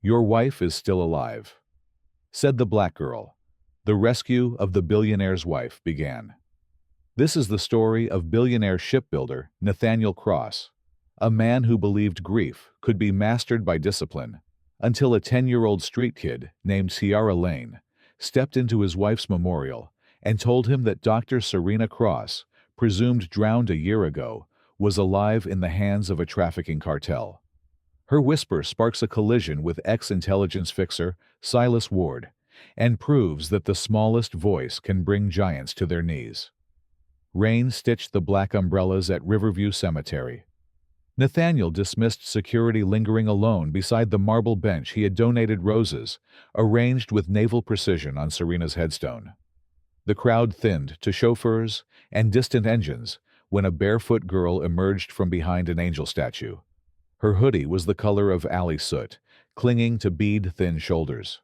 "Your wife is still alive," said the black girl. The rescue of the billionaire's wife began. This is the story of billionaire shipbuilder Nathaniel Cross, a man who believed grief could be mastered by discipline, until a 10-year-old street kid named Ciara Lane stepped into his wife's memorial and told him that Dr. Serena Cross, presumed drowned a year ago, was alive in the hands of a trafficking cartel. Her whisper sparks a collision with ex-intelligence fixer Silas Ward and proves that the smallest voice can bring giants to their knees. Rain stitched the black umbrellas at Riverview Cemetery. Nathaniel dismissed security lingering alone beside the marble bench he had donated roses, arranged with naval precision on Serena's headstone. The crowd thinned to chauffeurs and distant engines when a barefoot girl emerged from behind an angel statue. Her hoodie was the color of alley soot, clinging to bead-thin shoulders.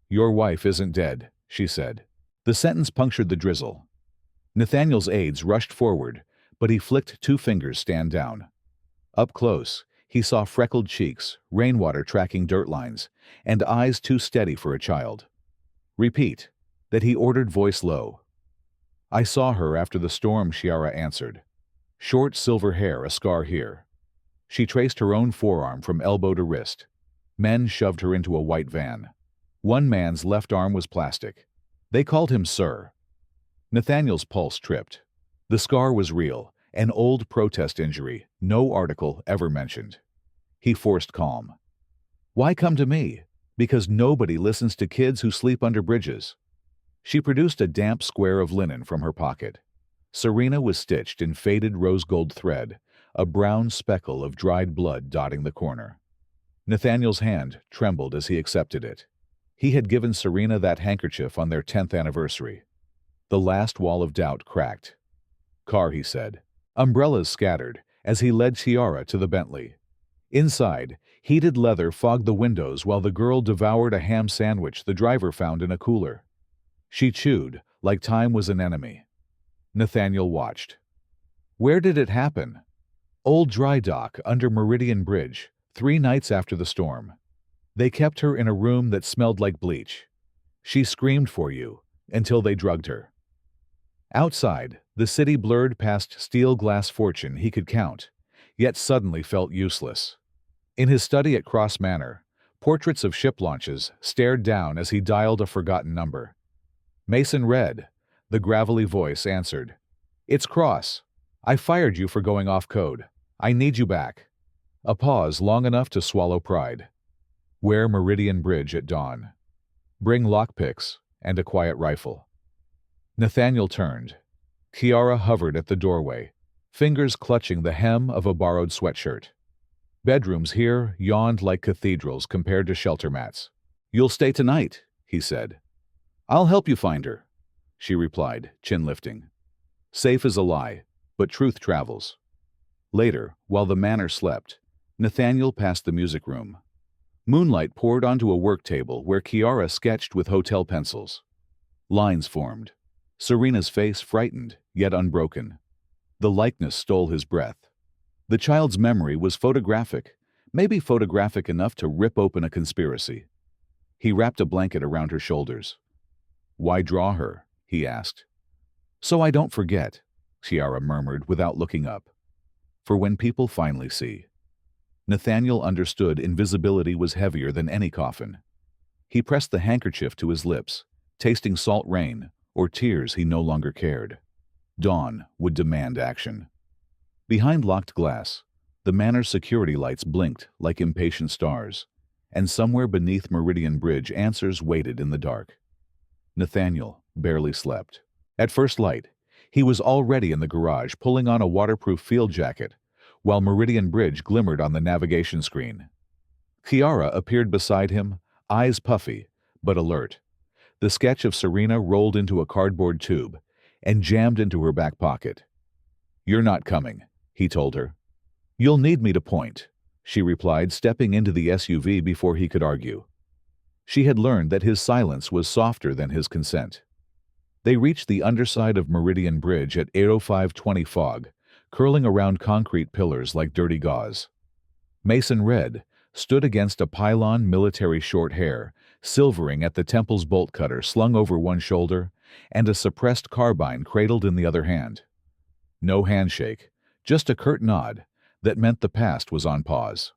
"Your wife isn't dead," she said. The sentence punctured the drizzle. Nathaniel's aides rushed forward, but he flicked two fingers stand down. Up close, he saw freckled cheeks, rainwater tracking dirt lines, and eyes too steady for a child. "Repeat," that he ordered, voice low. "I saw her after the storm," Ciara answered. "Short silver hair, a scar here." She traced her own forearm from elbow to wrist. Men shoved her into a white van. One man's left arm was plastic. They called him Sir. Nathaniel's pulse tripped. The scar was real, an old protest injury, no article ever mentioned. He forced calm. "Why come to me? Because nobody listens to kids who sleep under bridges." She produced a damp square of linen from her pocket. Serena was stitched in faded rose gold thread, a brown speckle of dried blood dotting the corner. Nathaniel's hand trembled as he accepted it. He had given Serena that handkerchief on their 10th anniversary. The last wall of doubt cracked. "Car," he said. Umbrellas scattered as he led Ciara to the Bentley. Inside, heated leather fogged the windows while the girl devoured a ham sandwich the driver found in a cooler. She chewed like time was an enemy. Nathaniel watched. "Where did it happen?" "Old Dry Dock under Meridian Bridge, 3 nights after the storm. They kept her in a room that smelled like bleach. She screamed for you until they drugged her." Outside, the city blurred past steel-glass fortune he could count, yet suddenly felt useless. In his study at Cross Manor, portraits of ship launches stared down as he dialed a forgotten number. "Mason read," the gravelly voice answered. "It's Cross. I fired you for going off code. I need you back." A pause long enough to swallow pride. "Wear Meridian Bridge at dawn. Bring lockpicks and a quiet rifle." Nathaniel turned. Ciara hovered at the doorway, fingers clutching the hem of a borrowed sweatshirt. Bedrooms here yawned like cathedrals compared to shelter mats. "You'll stay tonight," he said. "I'll help you find her," she replied, chin lifting. Safe is a lie, but truth travels. Later, while the manor slept, Nathaniel passed the music room. Moonlight poured onto a work table where Ciara sketched with hotel pencils. Lines formed. Serena's face frightened, yet unbroken. The likeness stole his breath. The child's memory was photographic, maybe photographic enough to rip open a conspiracy. He wrapped a blanket around her shoulders. "Why draw her?" he asked. "So I don't forget," Ciara murmured without looking up. "For when people finally see." Nathaniel understood invisibility was heavier than any coffin. He pressed the handkerchief to his lips, tasting salt rain, or tears he no longer cared. Dawn would demand action. Behind locked glass, the manor's security lights blinked like impatient stars, and somewhere beneath Meridian Bridge answers waited in the dark. Nathaniel barely slept. At first light, he was already in the garage pulling on a waterproof field jacket, while Meridian Bridge glimmered on the navigation screen. Ciara appeared beside him, eyes puffy, but alert. The sketch of Serena rolled into a cardboard tube and jammed into her back pocket. "You're not coming," he told her. "You'll need me to point," she replied, stepping into the SUV before he could argue. She had learned that his silence was softer than his consent. They reached the underside of Meridian Bridge at 8:05:20 fog, curling around concrete pillars like dirty gauze. Mason read, stood against a pylon, military short hair, silvering at the temple's bolt cutter slung over one shoulder, and a suppressed carbine cradled in the other hand. No handshake, just a curt nod that meant the past was on pause.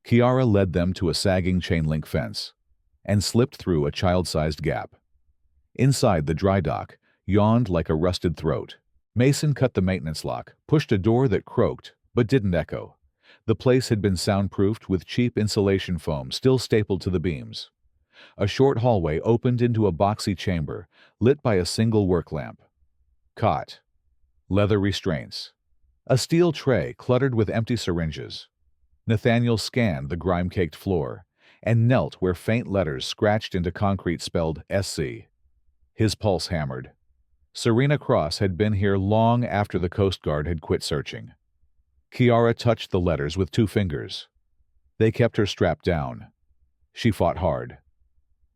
Kiara led them to a sagging chain-link fence and slipped through a child-sized gap. Inside, the dry dock yawned like a rusted throat. Mason cut the maintenance lock, pushed a door that croaked but didn't echo. The place had been soundproofed with cheap insulation foam still stapled to the beams. A short hallway opened into a boxy chamber, lit by a single work lamp. Cot. Leather restraints. A steel tray cluttered with empty syringes. Nathaniel scanned the grime-caked floor and knelt where faint letters scratched into concrete spelled SC. His pulse hammered. Serena Cross had been here long after the Coast Guard had quit searching. Kiara touched the letters with 2 fingers. They kept her strapped down. She fought hard.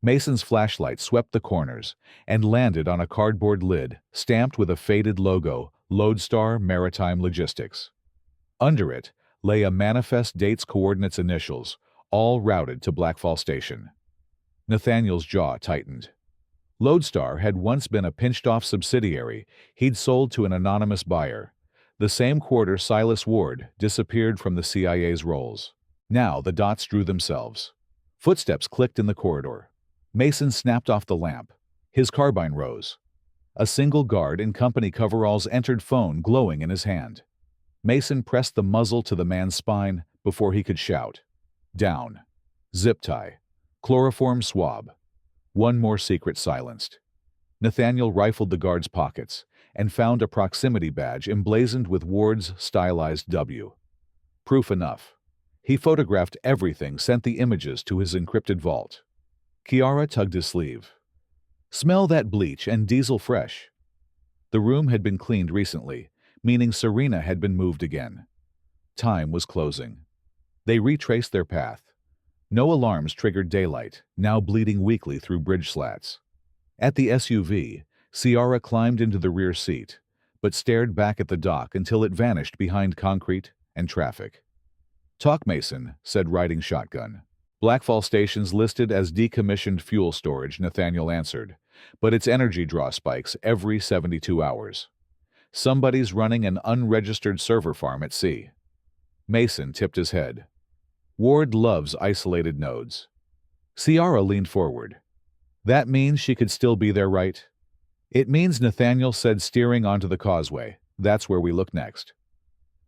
Mason's flashlight swept the corners and landed on a cardboard lid stamped with a faded logo, Lodestar Maritime Logistics. Under it lay a manifest date's coordinates initials, all routed to Blackfall Station. Nathaniel's jaw tightened. Lodestar had once been a pinched-off subsidiary he'd sold to an anonymous buyer. The same quarter Silas Ward disappeared from the CIA's rolls. Now the dots drew themselves. Footsteps clicked in the corridor. Mason snapped off the lamp. His carbine rose. A single guard in company coveralls entered, phone glowing in his hand. Mason pressed the muzzle to the man's spine before he could shout. Down. Zip tie. Chloroform swab. One more secret silenced. Nathaniel rifled the guard's pockets and found a proximity badge emblazoned with Ward's stylized W. Proof enough. He photographed everything, sent the images to his encrypted vault. Kiara tugged his sleeve. Smell that bleach and diesel fresh. The room had been cleaned recently, meaning Serena had been moved again. Time was closing. They retraced their path. No alarms triggered daylight, now bleeding weakly through bridge slats. At the SUV, Ciara climbed into the rear seat, but stared back at the dock until it vanished behind concrete and traffic. Talk, Mason, said riding shotgun. Blackfall Station's listed as decommissioned fuel storage, Nathaniel answered, but its energy draw spikes every 72 hours. Somebody's running an unregistered server farm at sea. Mason tipped his head. Ward loves isolated nodes. Ciara leaned forward. That means she could still be there, right? It means, Nathaniel said, steering onto the causeway. That's where we look next.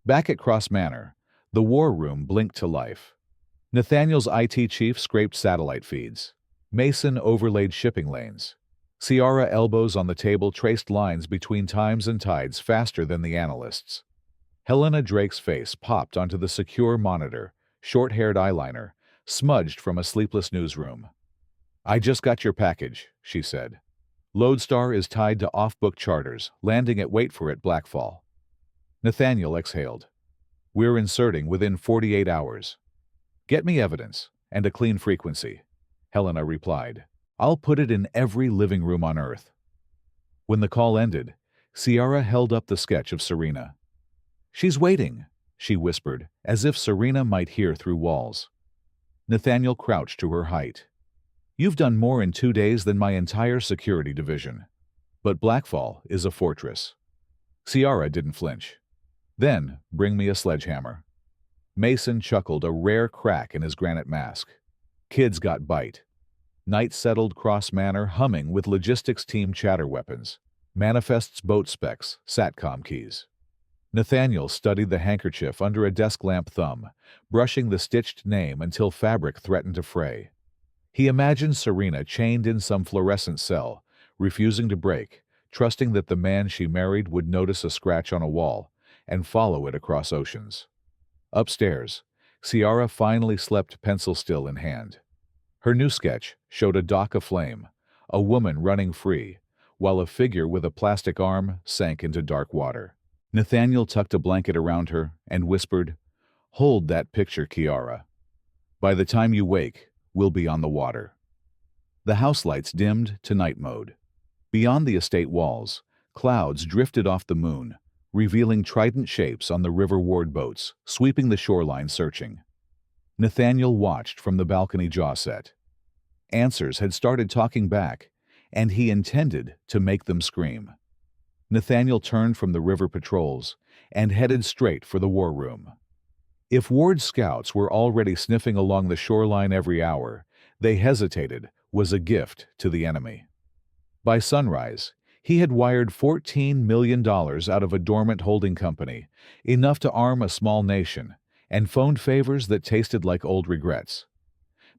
Back at Cross Manor, the war room blinked to life. Nathaniel's IT chief scraped satellite feeds. Mason overlaid shipping lanes. Ciara, elbows on the table, traced lines between times and tides faster than the analysts. Helena Drake's face popped onto the secure monitor, short-haired eyeliner, smudged from a sleepless newsroom. I just got your package, she said. Lodestar is tied to off-book charters, landing at wait for it Blackfall. Nathaniel exhaled. We're inserting within 48 hours. Get me evidence, and a clean frequency, Helena replied. I'll put it in every living room on Earth. When the call ended, Ciara held up the sketch of Serena. She's waiting, she whispered, as if Serena might hear through walls. Nathaniel crouched to her height. You've done more in 2 days than my entire security division. But Blackfall is a fortress. Ciara didn't flinch. Then, bring me a sledgehammer. Mason chuckled, a rare crack in his granite mask. Kids got bite. Night settled Cross Manor, humming with logistics team chatter weapons, manifests, boat specs, SATCOM keys. Nathaniel studied the handkerchief under a desk lamp thumb, brushing the stitched name until fabric threatened to fray. He imagined Serena chained in some fluorescent cell, refusing to break, trusting that the man she married would notice a scratch on a wall and follow it across oceans. Upstairs, Ciara finally slept, pencil still in hand. Her new sketch showed a dock aflame, a woman running free, while a figure with a plastic arm sank into dark water. Nathaniel tucked a blanket around her and whispered, Hold that picture, Ciara. By the time you wake, we'll be on the water. The house lights dimmed to night mode. Beyond the estate walls, clouds drifted off the moon, revealing trident shapes on the River Ward boats, sweeping the shoreline searching. Nathaniel watched from the balcony, jaw set. Answers had started talking back, and he intended to make them scream. Nathaniel turned from the river patrols and headed straight for the war room. If Ward's scouts were already sniffing along the shoreline every hour, they hesitated was a gift to the enemy. By sunrise, he had wired $14 million out of a dormant holding company, enough to arm a small nation, and phoned favors that tasted like old regrets.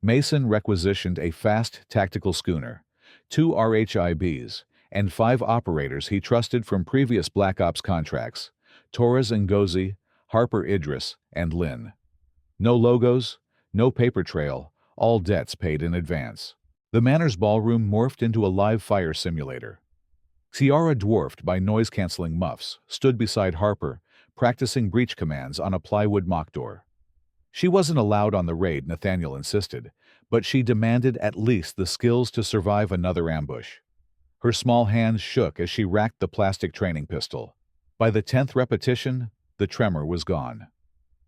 Mason requisitioned a fast tactical schooner, 2 RHIBs, and 5 operators he trusted from previous Black Ops contracts: Torres Ngozi, Harper Idris, and Lynn. No logos, no paper trail, all debts paid in advance. The Manor's ballroom morphed into a live fire simulator. Ciara, dwarfed by noise-canceling muffs, stood beside Harper, practicing breach commands on a plywood mock door. She wasn't allowed on the raid, Nathaniel insisted, but she demanded at least the skills to survive another ambush. Her small hands shook as she racked the plastic training pistol. By the 10th repetition, the tremor was gone.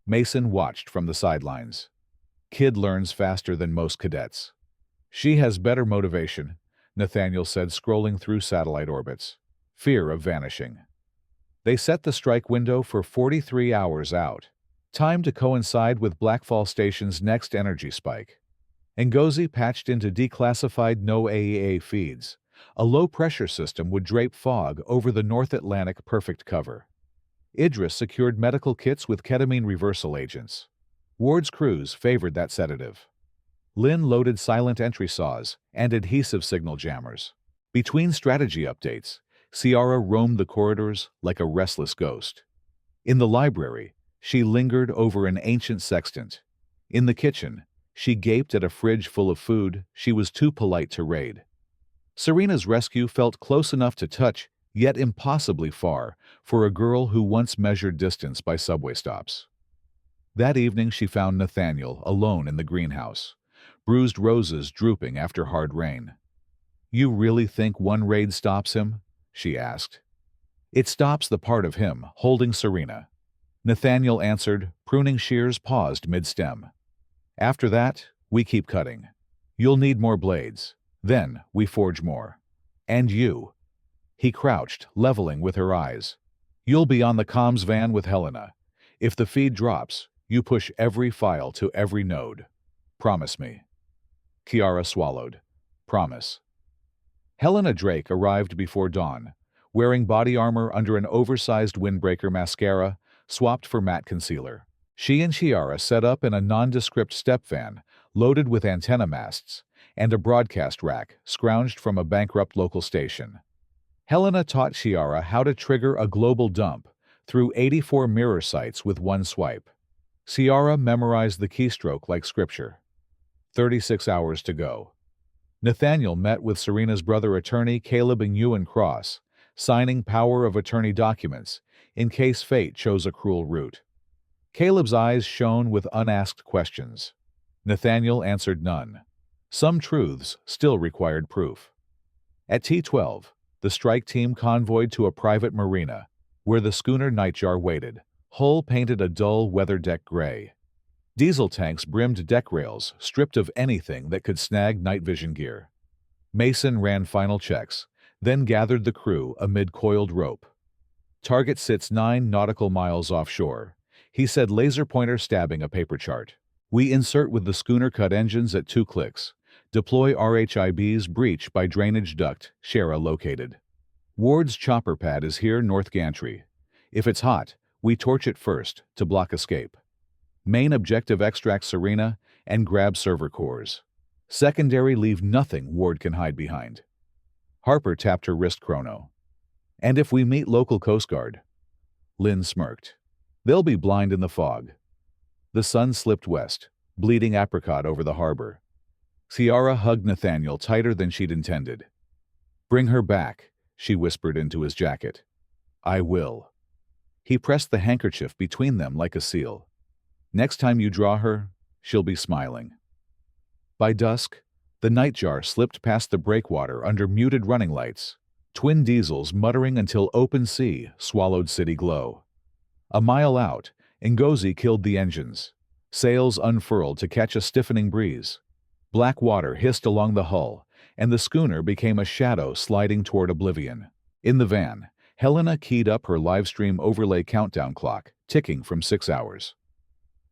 Mason watched from the sidelines. Kid learns faster than most cadets. She has better motivation, Nathaniel said, scrolling through satellite orbits. Fear of vanishing. They set the strike window for 43 hours out, time to coincide with Blackfall Station's next energy spike. Ngozi patched into declassified no AEA feeds. A low-pressure system would drape fog over the North Atlantic, perfect cover. Idris secured medical kits with ketamine reversal agents. Ward's crews favored that sedative. Lynn loaded silent entry saws and adhesive signal jammers. Between strategy updates, Ciara roamed the corridors like a restless ghost. In the library, she lingered over an ancient sextant. In the kitchen, she gaped at a fridge full of food she was too polite to raid. Serena's rescue felt close enough to touch, yet impossibly far, for a girl who once measured distance by subway stops. That evening she found Nathaniel alone in the greenhouse, bruised roses drooping after hard rain. "You really think one raid stops him?" she asked. "It stops the part of him holding Serena," Nathaniel answered, pruning shears paused mid-stem. "After that, we keep cutting. You'll need more blades. Then we forge more. And you." He crouched, leveling with her eyes. "You'll be on the comms van with Helena. If the feed drops, you push every file to every node. Promise me." Ciara swallowed. "Promise." Helena Drake arrived before dawn, wearing body armor under an oversized windbreaker mascara swapped for matte concealer. She and Ciara set up in a nondescript step van loaded with antenna masts and a broadcast rack scrounged from a bankrupt local station. Helena taught Ciara how to trigger a global dump through 84 mirror sites with one swipe. Ciara memorized the keystroke like scripture. 36 hours to go. Nathaniel met with Serena's brother attorney Caleb and Ewan Cross, signing power of attorney documents in case fate chose a cruel route. Caleb's eyes shone with unasked questions. Nathaniel answered none. Some truths still required proof. At T-12, the strike team convoyed to a private marina, where the schooner Nightjar waited, hull painted a dull weather deck gray. Diesel tanks brimmed deck rails, stripped of anything that could snag night vision gear. Mason ran final checks, then gathered the crew amid coiled rope. "Target sits 9 nautical miles offshore," he said, laser pointer stabbing a paper chart. "We insert with the schooner cut engines at 2 clicks. Deploy RHIB's breach by drainage duct, Shara located. Ward's chopper pad is here, North Gantry. If it's hot, we torch it first to block escape. Main objective, extract Serena and grab server cores. Secondary, leave nothing Ward can hide behind." Harper tapped her wrist chrono. "And if we meet local Coast Guard?" Lynn smirked. "They'll be blind in the fog." The sun slipped west, bleeding apricot over the harbor. Ciara hugged Nathaniel tighter than she'd intended. "Bring her back," she whispered into his jacket. "I will." He pressed the handkerchief between them like a seal. "Next time you draw her, she'll be smiling." By dusk, the Nightjar slipped past the breakwater under muted running lights, twin diesels muttering until open sea swallowed city glow. A mile out, Ngozi killed the engines. Sails unfurled to catch a stiffening breeze. Black water hissed along the hull, and the schooner became a shadow sliding toward oblivion. In the van, Helena keyed up her livestream overlay countdown clock, ticking from 6 hours.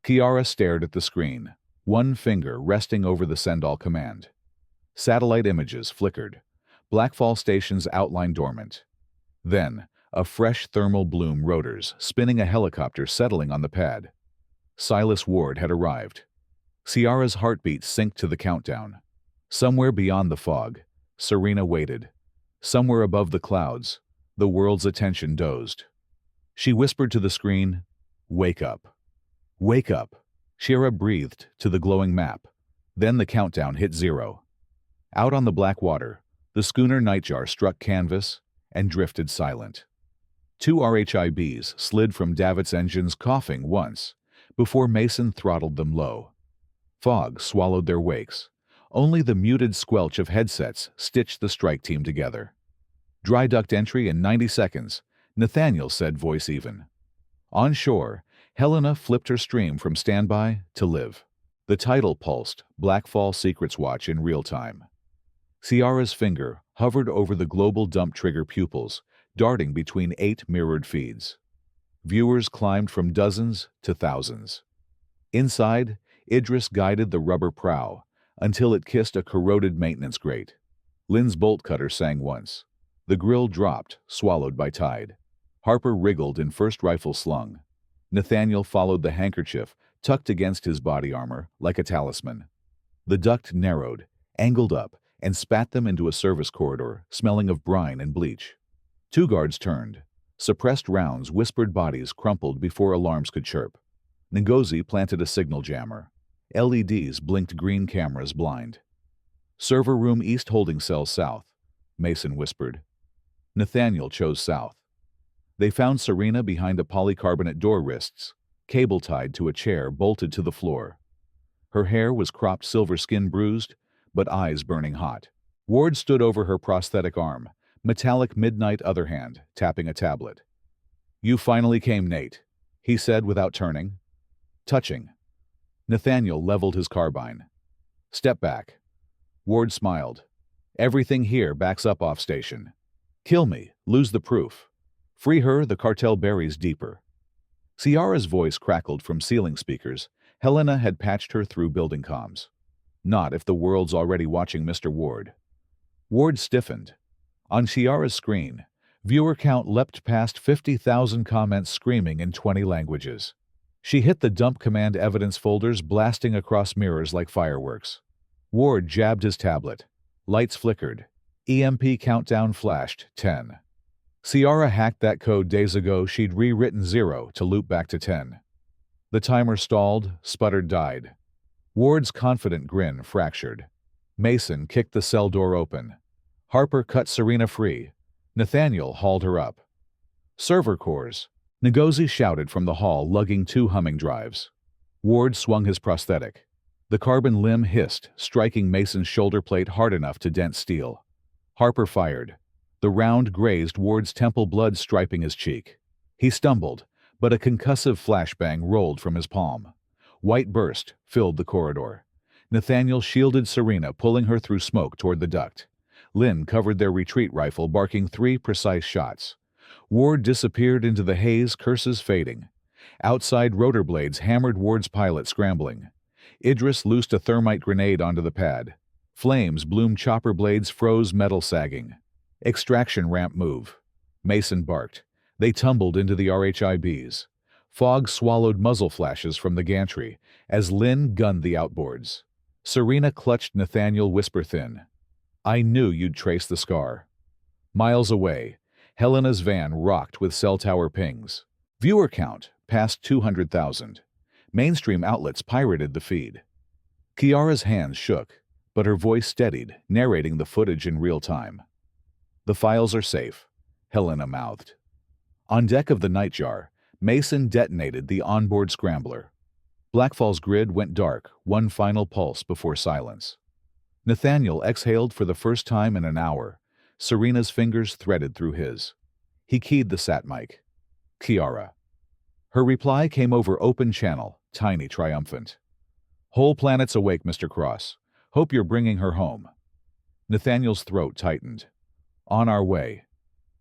Kiara stared at the screen, one finger resting over the send-all command. Satellite images flickered, Blackfall Station's outline dormant. Then, a fresh thermal bloom rotors spinning a helicopter settling on the pad. Silas Ward had arrived. Ciara's heartbeat synced to the countdown. Somewhere beyond the fog, Serena waited. Somewhere above the clouds, the world's attention dozed. She whispered to the screen, "Wake up. Wake up." Ciara breathed to the glowing map. Then the countdown hit 0. Out on the black water, the schooner Nightjar struck canvas and drifted silent. 2 RHIBs slid from Davit's engines coughing once, before Mason throttled them low. Fog swallowed their wakes. Only the muted squelch of headsets stitched the strike team together. "Dry duct entry in 90 seconds, Nathaniel said, voice even. On shore, Helena flipped her stream from standby to live. The title pulsed, Blackfall Secrets Watch in real time. Ciara's finger hovered over the global dump trigger pupils, darting between 8 mirrored feeds. Viewers climbed from dozens to thousands. Inside, Idris guided the rubber prow until it kissed a corroded maintenance grate. Lynn's bolt cutter sang once. The grill dropped, swallowed by tide. Harper wriggled in first rifle slung. Nathaniel followed the handkerchief, tucked against his body armor like a talisman. The duct narrowed, angled up, and spat them into a service corridor, smelling of brine and bleach. 2 guards turned. Suppressed rounds whispered bodies crumpled before alarms could chirp. Ngozi planted a signal jammer. LEDs blinked green cameras blind. "Server room east holding cell south," Mason whispered. Nathaniel chose south. They found Serena behind a polycarbonate door wrists, cable tied to a chair bolted to the floor. Her hair was cropped silver skin bruised, but eyes burning hot. Ward stood over her prosthetic arm, metallic midnight other hand, tapping a tablet. "You finally came, Nate," he said without turning. "Touching." Nathaniel leveled his carbine. "Step back." Ward smiled. "Everything here backs up off station. Kill me, lose the proof. Free her, the cartel buries deeper." Ciara's voice crackled from ceiling speakers. Helena had patched her through building comms. "Not if the world's already watching Mr. Ward." Ward stiffened. On Ciara's screen, viewer count leapt past 50,000 comments screaming in 20 languages. She hit the dump command evidence folders blasting across mirrors like fireworks. Ward jabbed his tablet. Lights flickered. EMP countdown flashed, 10. Ciara hacked that code days ago. She'd rewritten 0 to loop back to 10. The timer stalled, sputtered, died. Ward's confident grin fractured. Mason kicked the cell door open. Harper cut Serena free. Nathaniel hauled her up. "Server cores," Ngozi shouted from the hall, lugging 2 humming drives. Ward swung his prosthetic. The carbon limb hissed, striking Mason's shoulder plate hard enough to dent steel. Harper fired. The round grazed Ward's temple, blood striping his cheek. He stumbled, but a concussive flashbang rolled from his palm. White burst filled the corridor. Nathaniel shielded Serena, pulling her through smoke toward the duct. Lynn covered their retreat rifle, barking 3 precise shots. Ward disappeared into the haze, curses fading. Outside, rotor blades hammered Ward's pilot, scrambling. Idris loosed a thermite grenade onto the pad. Flames bloomed, chopper blades froze, metal sagging. Extraction ramp move. Mason barked. They tumbled into the RHIBs. Fog swallowed muzzle flashes from the gantry as Lynn gunned the outboards. Serena clutched Nathaniel, whisper thin. "I knew you'd trace the scar." Miles away, Helena's van rocked with cell tower pings. Viewer count passed 200,000. Mainstream outlets pirated the feed. Kiara's hands shook, but her voice steadied, narrating the footage in real time. "The files are safe," Helena mouthed. On deck of the Nightjar, Mason detonated the onboard scrambler. Blackfall's grid went dark, one final pulse before silence. Nathaniel exhaled for the first time in an hour. Serena's fingers threaded through his. He keyed the sat mic. "Kiara." Her reply came over open channel, Tiny triumphant. "Whole planet's awake, Mr. Cross. Hope you're bringing her home." Nathaniel's throat tightened. "On our way."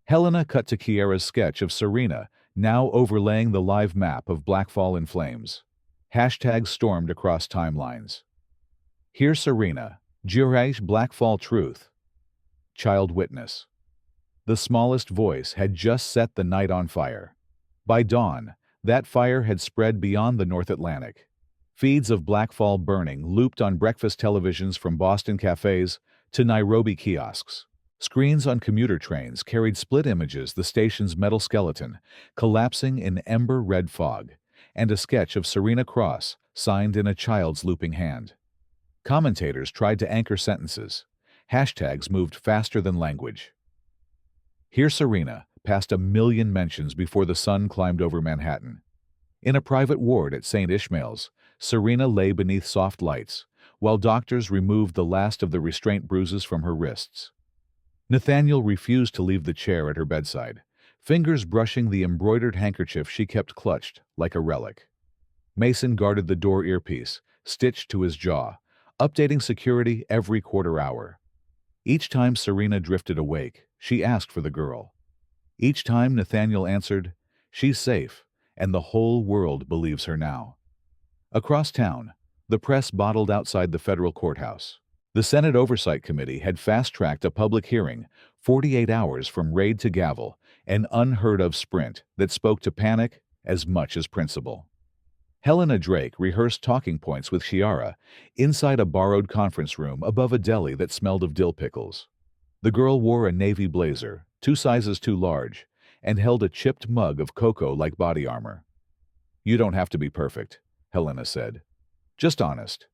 Helena cut to Kiara's sketch of Serena, now overlaying the live map of Blackfall in flames. Hashtags stormed across timelines. "Here's Serena. Juraj Blackfall truth." Child witness. The smallest voice had just set the night on fire. By dawn, that fire had spread beyond the North Atlantic. Feeds of Blackfall burning looped on breakfast televisions from Boston cafes to Nairobi kiosks. Screens on commuter trains carried split images, the station's metal skeleton collapsing in ember-red fog, and a sketch of Serena Cross signed in a child's looping hand. Commentators tried to anchor sentences. Hashtags moved faster than language. "Here Serena" passed 1 million mentions before the sun climbed over Manhattan. In a private ward at St. Ishmael's, Serena lay beneath soft lights, while doctors removed the last of the restraint bruises from her wrists. Nathaniel refused to leave the chair at her bedside, fingers brushing the embroidered handkerchief she kept clutched like a relic. Mason guarded the door earpiece, stitched to his jaw, updating security every quarter hour. Each time Serena drifted awake, she asked for the girl. Each time Nathaniel answered, "She's safe, and the whole world believes her now." Across town, the press bottled outside the federal courthouse. The Senate Oversight Committee had fast-tracked a public hearing, 48 hours from raid to gavel, an unheard-of sprint that spoke to panic as much as principle. Helena Drake rehearsed talking points with Kiara inside a borrowed conference room above a deli that smelled of dill pickles. The girl wore a navy blazer, 2 sizes too large, and held a chipped mug of cocoa-like body armor. "You don't have to be perfect," Helena said. "Just honest."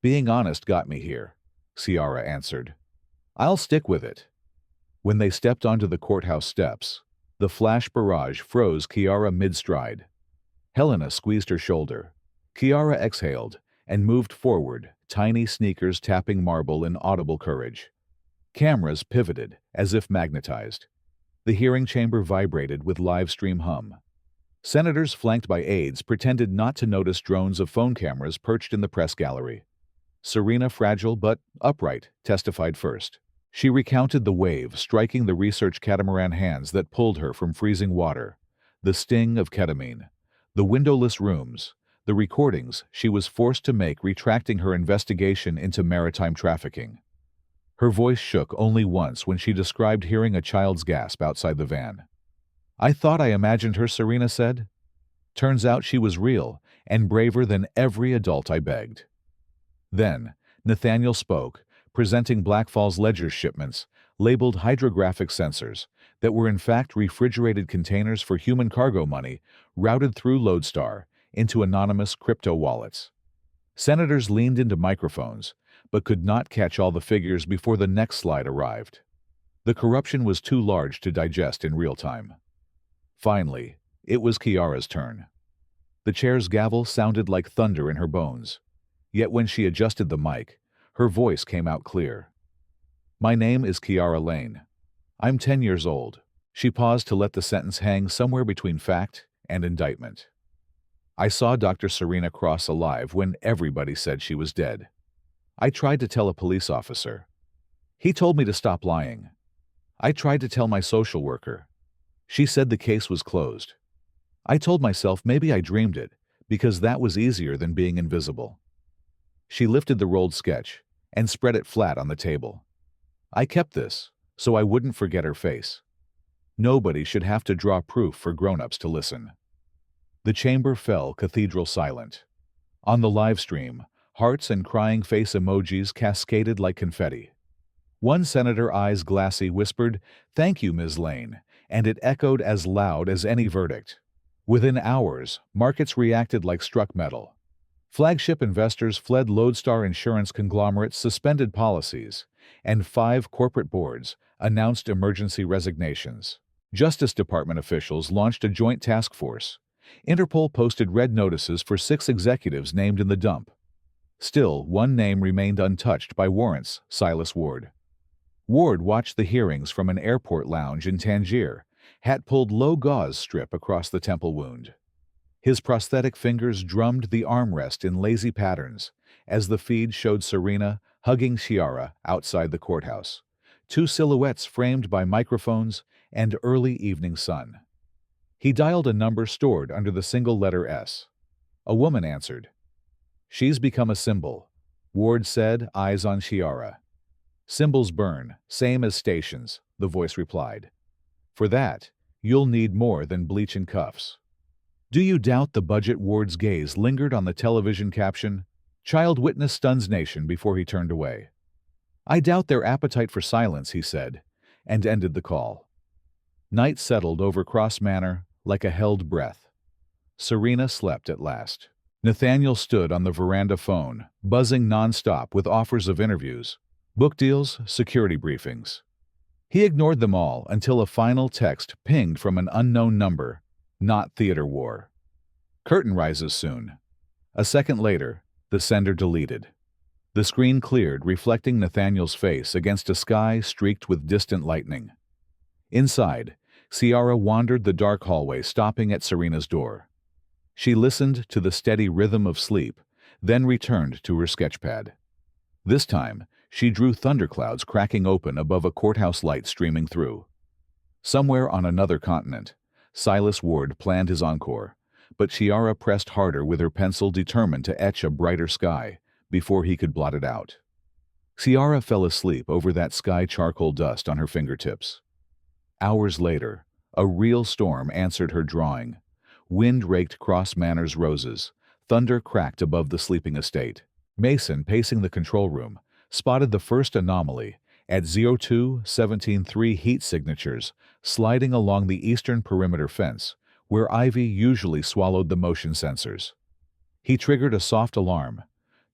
"Being honest got me here," Kiara answered. "I'll stick with it." When they stepped onto the courthouse steps, the flash barrage froze Kiara mid-stride. Helena squeezed her shoulder. Kiara exhaled and moved forward, tiny sneakers tapping marble in audible courage. Cameras pivoted, as if magnetized. The hearing chamber vibrated with live stream hum. Senators flanked by aides pretended not to notice drones of phone cameras perched in the press gallery. Serena, fragile but upright, testified first. She recounted the wave striking the research catamaran hands that pulled her from freezing water, the sting of ketamine, the windowless rooms, the recordings she was forced to make retracting her investigation into maritime trafficking. Her voice shook only once when she described hearing a child's gasp outside the van. "I thought I imagined her," Serena said. "Turns out she was real and braver than every adult I begged." Then, Nathaniel spoke, presenting Blackfall's ledger shipments, labeled hydrographic sensors, that were in fact refrigerated containers for human cargo money routed through Lodestar into anonymous crypto wallets. Senators leaned into microphones, but could not catch all the figures before the next slide arrived. The corruption was too large to digest in real time. Finally, it was Kiara's turn. The chair's gavel sounded like thunder in her bones. Yet when she adjusted the mic, her voice came out clear. "My name is Kiara Lane. I'm 10 years old." She paused to let the sentence hang somewhere between fact and indictment. "I saw Dr. Serena Cross alive when everybody said she was dead. I tried to tell a police officer. He told me to stop lying. I tried to tell my social worker. She said the case was closed. I told myself maybe I dreamed it, because that was easier than being invisible." She lifted the rolled sketch and spread it flat on the table. "I kept this so I wouldn't forget her face. Nobody should have to draw proof for grown-ups to listen." The chamber fell cathedral silent. On the live stream, hearts and crying face emojis cascaded like confetti. One senator, eyes glassy, whispered, "Thank you, Ms. Lane," and it echoed as loud as any verdict. Within hours, markets reacted like struck metal. Flagship investors fled. Lodestar insurance conglomerates suspended policies, and 5 corporate boards announced emergency resignations. Justice Department officials launched a joint task force. Interpol posted red notices for 6 executives named in the dump. Still, one name remained untouched by warrants: Silas Ward. Ward watched the hearings from an airport lounge in Tangier, hat pulled low gauze strip across the temple wound. His prosthetic fingers drummed the armrest in lazy patterns as the feed showed Serena hugging Chiara outside the courthouse, two silhouettes framed by microphones and early evening sun. He dialed a number stored under the single letter S. A woman answered. "She's become a symbol," Ward said, eyes on Chiara. "Symbols burn, same as stations," the voice replied. "For that, you'll need more than bleach and cuffs." "Do you doubt the budget?" Ward's gaze lingered on the television caption. "Child witness stuns nation," before he turned away. "I doubt their appetite for silence," he said, and ended the call. Night settled over Cross Manor like a held breath. Serena slept at last. Nathaniel stood on the veranda phone, buzzing nonstop with offers of interviews, book deals, security briefings. He ignored them all until a final text pinged from an unknown number. Not theater war. "Curtain rises soon." A second later, the sender deleted. The screen cleared, reflecting Nathaniel's face against a sky streaked with distant lightning. Inside, Ciara wandered the dark hallway, stopping at Serena's door. She listened to the steady rhythm of sleep, then returned to her sketchpad. This time, she drew thunderclouds cracking open above a courthouse light streaming through. Somewhere on another continent, Silas Ward planned his encore, but Chiara pressed harder with her pencil, determined to etch a brighter sky before he could blot it out. Ciara fell asleep over that sky charcoal dust on her fingertips. Hours later, a real storm answered her drawing. Wind raked Cross Manor's roses. Thunder cracked above the sleeping estate. Mason, pacing the control room, spotted the first anomaly at 02-17-3 heat signatures sliding along the eastern perimeter fence, where ivy usually swallowed the motion sensors. He triggered a soft alarm.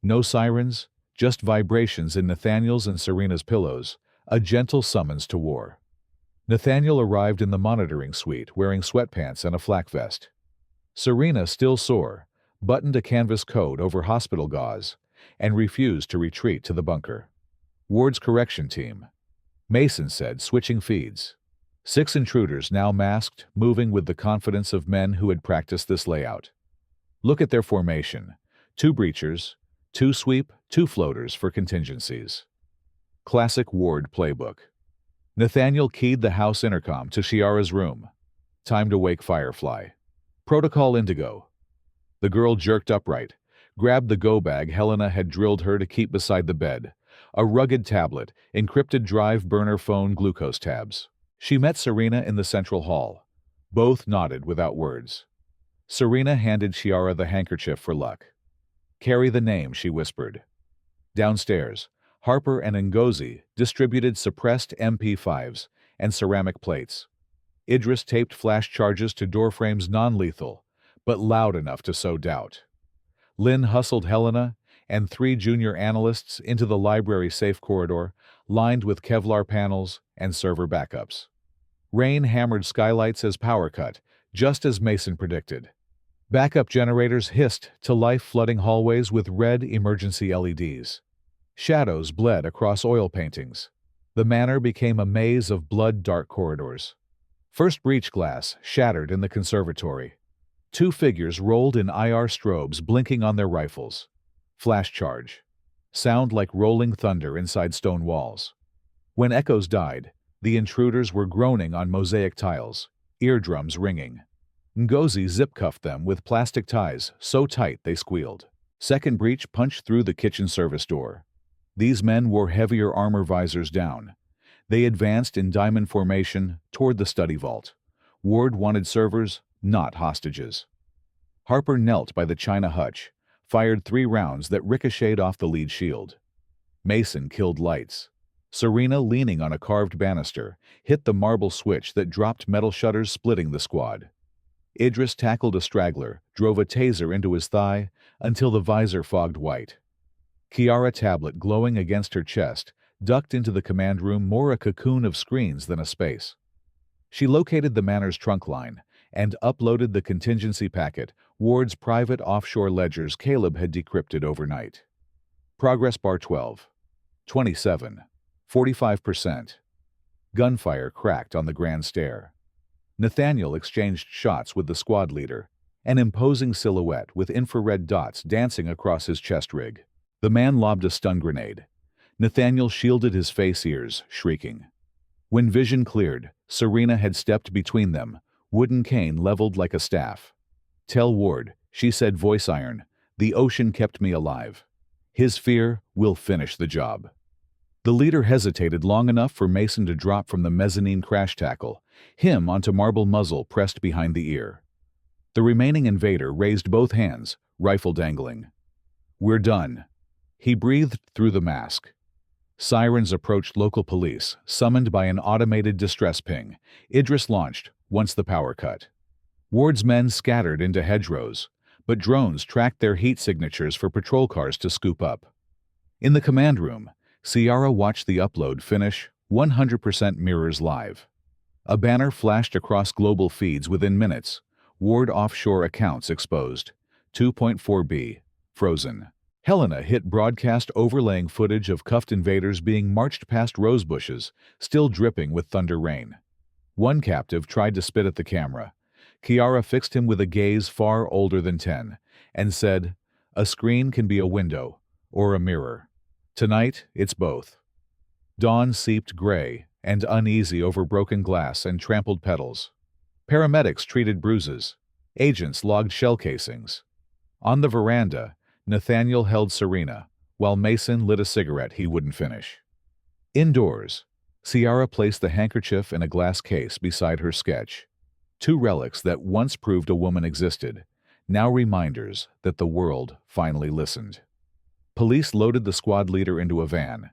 No sirens, just vibrations in Nathaniel's and Serena's pillows, a gentle summons to war. Nathaniel arrived in the monitoring suite wearing sweatpants and a flak vest. Serena, still sore, buttoned a canvas coat over hospital gauze and refused to retreat to the bunker. "Ward's correction team," Mason said, switching feeds. 6 intruders, now masked, moving with the confidence of men who had practiced this layout. "Look at their formation. 2 breachers, 2 sweep, 2 floaters for contingencies." Classic Ward playbook. Nathaniel keyed the house intercom to Chiara's room. "Time to wake Firefly. Protocol Indigo." The girl jerked upright, grabbed the go bag Helena had drilled her to keep beside the bed, a rugged tablet, encrypted drive, burner phone, glucose tabs. She met Serena in the central hall. Both nodded without words. Serena handed Chiara the handkerchief for luck. "Carry the name," she whispered. Downstairs, Harper and Ngozi distributed suppressed MP5s and ceramic plates. Idris taped flash charges to doorframes, non-lethal, but loud enough to sow doubt. Lynn hustled Helena and 3 junior analysts into the library safe corridor, lined with Kevlar panels and server backups. Rain hammered skylights as power cut, just as Mason predicted. Backup generators hissed to life, flooding hallways with red emergency LEDs. Shadows bled across oil paintings. The manor became a maze of blood-dark corridors. First breach glass shattered in the conservatory. 2 figures rolled in IR strobes, blinking on their rifles. Flash charge. Sound like rolling thunder inside stone walls. When echoes died, the intruders were groaning on mosaic tiles, eardrums ringing. Ngozi zip-cuffed them with plastic ties so tight they squealed. Second breach punched through the kitchen service door. These men wore heavier armor, visors down. They advanced in diamond formation toward the study vault. Ward wanted servers, not hostages. Harper knelt by the china hutch, fired 3 rounds that ricocheted off the lead shield. Mason killed lights. Serena, leaning on a carved banister, hit the marble switch that dropped metal shutters, splitting the squad. Idris tackled a straggler, drove a taser into his thigh until the visor fogged white. Chiara, tablet glowing against her chest, ducked into the command room, more a cocoon of screens than a space. She located the manor's trunk line and uploaded the contingency packet, Ward's private offshore ledgers Caleb had decrypted overnight. Progress bar 12. 27. 45%. Gunfire cracked on the grand stair. Nathaniel exchanged shots with the squad leader, an imposing silhouette with infrared dots dancing across his chest rig. The man lobbed a stun grenade. Nathaniel shielded his face ears, shrieking. When vision cleared, Serena had stepped between them, wooden cane leveled like a staff. "Tell Ward," she said, voice iron, "the ocean kept me alive. His fear will finish the job." The leader hesitated long enough for Mason to drop from the mezzanine crash tackle, him onto marble muzzle pressed behind the ear. The remaining invader raised both hands, rifle dangling. "We're done." He breathed through the mask. Sirens approached local police, summoned by an automated distress ping. Idris launched, once the power cut. Ward's men scattered into hedgerows, but drones tracked their heat signatures for patrol cars to scoop up. In the command room, Ciara watched the upload finish, 100% mirrors live. A banner flashed across global feeds within minutes. Ward offshore accounts exposed. 2.4B. Frozen. Helena hit broadcast overlaying footage of cuffed invaders being marched past rose bushes, still dripping with thunder rain. One captive tried to spit at the camera. Ciara fixed him with a gaze far older than 10, and said, "A screen can be a window, or a mirror. Tonight, it's both." Dawn seeped gray and uneasy over broken glass and trampled petals. Paramedics treated bruises. Agents logged shell casings. On the veranda, Nathaniel held Serena, while Mason lit a cigarette he wouldn't finish. Indoors, Ciara placed the handkerchief in a glass case beside her sketch. Two relics that once proved a woman existed, now reminders that the world finally listened. Police loaded the squad leader into a van.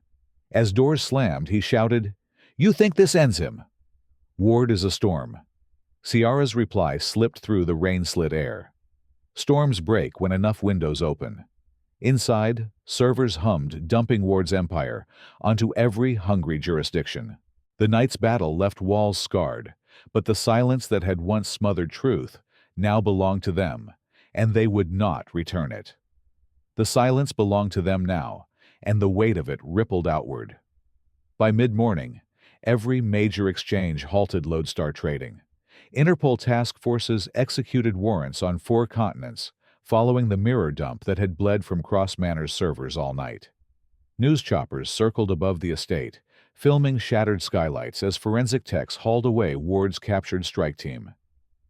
As doors slammed, he shouted, "You think this ends him?" "Ward is a storm." Ciara's reply slipped through the rain-slit air. Storms break when enough windows open. Inside, servers hummed, dumping Ward's empire onto every hungry jurisdiction. The night's battle left walls scarred, but the silence that had once smothered truth now belonged to them, and they would not return it. The silence belonged to them now, and the weight of it rippled outward. By mid-morning, every major exchange halted Lodestar trading. Interpol task forces executed warrants on 4 continents, following the mirror dump that had bled from Cross Manor's servers all night. News choppers circled above the estate, filming shattered skylights as forensic techs hauled away Ward's captured strike team.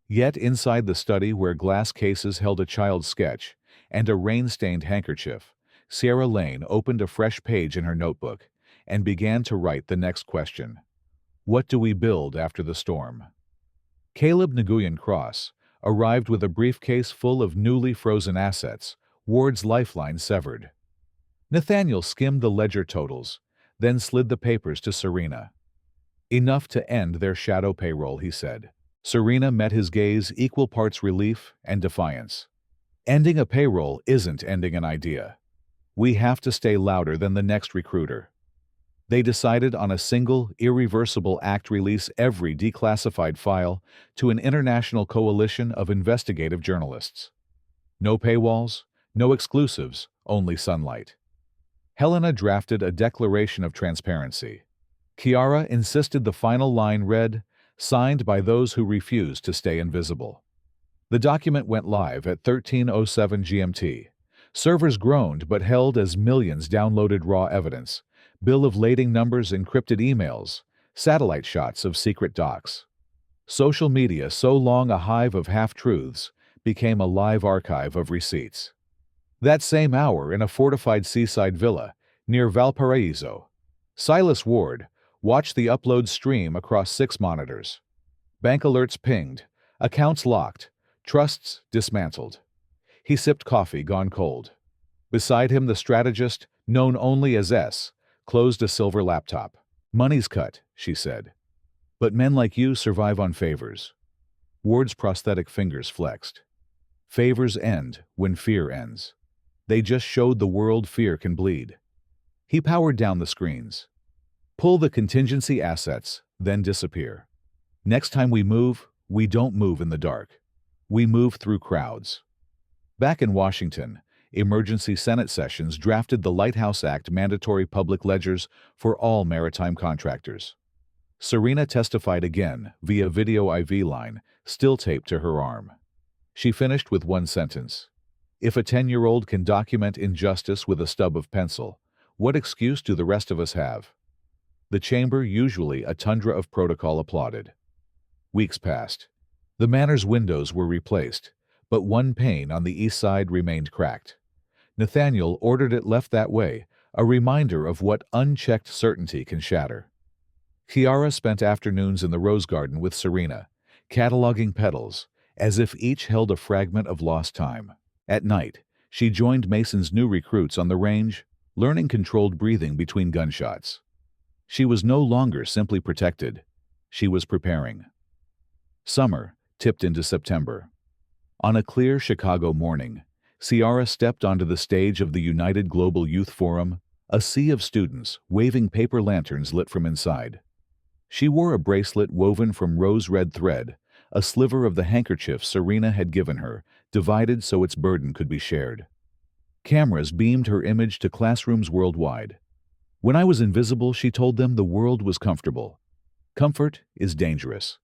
Yet inside the study where glass cases held a child's sketch and a rain-stained handkerchief, Ciara Lane opened a fresh page in her notebook and began to write the next question. What do we build after the storm? Caleb Nguyen Cross arrived with a briefcase full of newly frozen assets, Ward's lifeline severed. Nathaniel skimmed the ledger totals, then slid the papers to Serena. Enough to end their shadow payroll, he said. Serena met his gaze equal parts relief and defiance. Ending a payroll isn't ending an idea. We have to stay louder than the next recruiter. They decided on a single, irreversible act: release every declassified file to an international coalition of investigative journalists. No paywalls, no exclusives, only sunlight. Helena drafted a declaration of transparency. Ciara insisted the final line read, "Signed by those who refuse to stay invisible." The document went live at 13:07 GMT. Servers groaned but held as millions downloaded raw evidence. Bill of lading numbers, encrypted emails, satellite shots of secret docs. Social media, so long a hive of half-truths, became a live archive of receipts. That same hour, in a fortified seaside villa near Valparaiso, Silas Ward watched the upload stream across 6 monitors. Bank alerts pinged, accounts locked, trusts dismantled. He sipped coffee gone cold. Beside him, the strategist, known only as S, closed a silver laptop. "Money's cut," she said. "But men like you survive on favors." Ward's prosthetic fingers flexed. Favors end when fear ends. They just showed the world fear can bleed. He powered down the screens. "Pull the contingency assets, then disappear. Next time we don't move in the dark. We move through crowds." Back in Washington, emergency Senate sessions drafted the Lighthouse Act mandatory public ledgers for all maritime contractors. Serena testified again via video IV line, still taped to her arm. She finished with one sentence. If a 10-year-old can document injustice with a stub of pencil, what excuse do the rest of us have? The chamber, usually a tundra of protocol, applauded. Weeks passed. The manor's windows were replaced, but one pane on the east side remained cracked. Nathaniel ordered it left that way, a reminder of what unchecked certainty can shatter. Chiara spent afternoons in the rose garden with Serena, cataloging petals, as if each held a fragment of lost time. At night, she joined Mason's new recruits on the range, learning controlled breathing between gunshots. She was no longer simply protected. She was preparing. Summer tipped into September. On a clear Chicago morning, Ciara stepped onto the stage of the United Global Youth Forum, a sea of students waving paper lanterns lit from inside. She wore a bracelet woven from rose-red thread, a sliver of the handkerchief Serena had given her, divided so its burden could be shared. Cameras beamed her image to classrooms worldwide. When I was invisible, she told them, the world was comfortable. Comfort is dangerous.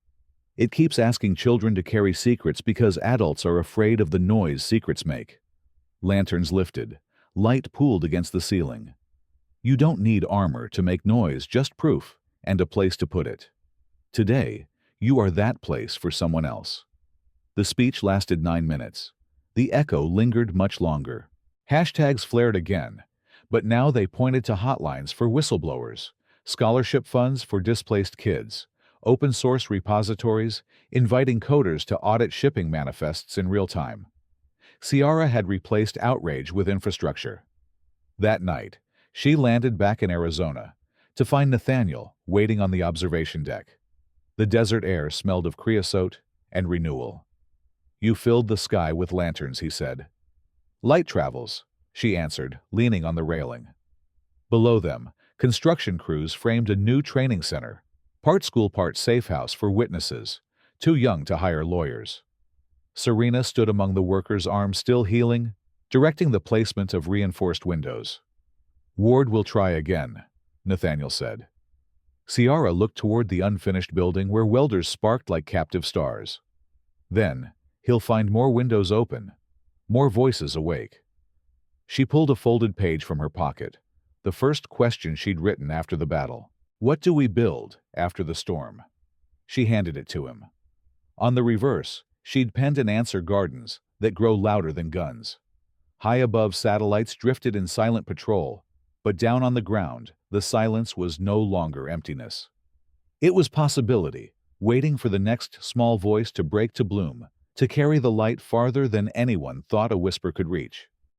It keeps asking children to carry secrets because adults are afraid of the noise secrets make. Lanterns lifted. Light pooled against the ceiling. You don't need armor to make noise, just proof, and a place to put it. Today, you are that place for someone else. The speech lasted 9 minutes. The echo lingered much longer. Hashtags flared again, but now they pointed to hotlines for whistleblowers, scholarship funds for displaced kids, open-source repositories, inviting coders to audit shipping manifests in real time. Ciara had replaced outrage with infrastructure. That night, she landed back in Arizona to find Nathaniel waiting on the observation deck. The desert air smelled of creosote and renewal. You filled the sky with lanterns, he said. Light travels, she answered, leaning on the railing. Below them, construction crews framed a new training center, part school, part safe house for witnesses, too young to hire lawyers. Serena stood among the workers, arms still healing, directing the placement of reinforced windows. Ward will try again, Nathaniel said. Ciara looked toward the unfinished building where welders sparked like captive stars. Then, he'll find more windows open, more voices awake. She pulled a folded page from her pocket, the first question she'd written after the battle. What do we build after the storm? She handed it to him. On the reverse, she'd penned an answer: gardens that grow louder than guns. High above, satellites drifted in silent patrol, but down on the ground, the silence was no longer emptiness. It was possibility, waiting for the next small voice to break, to bloom, to carry the light farther than anyone thought a whisper could reach.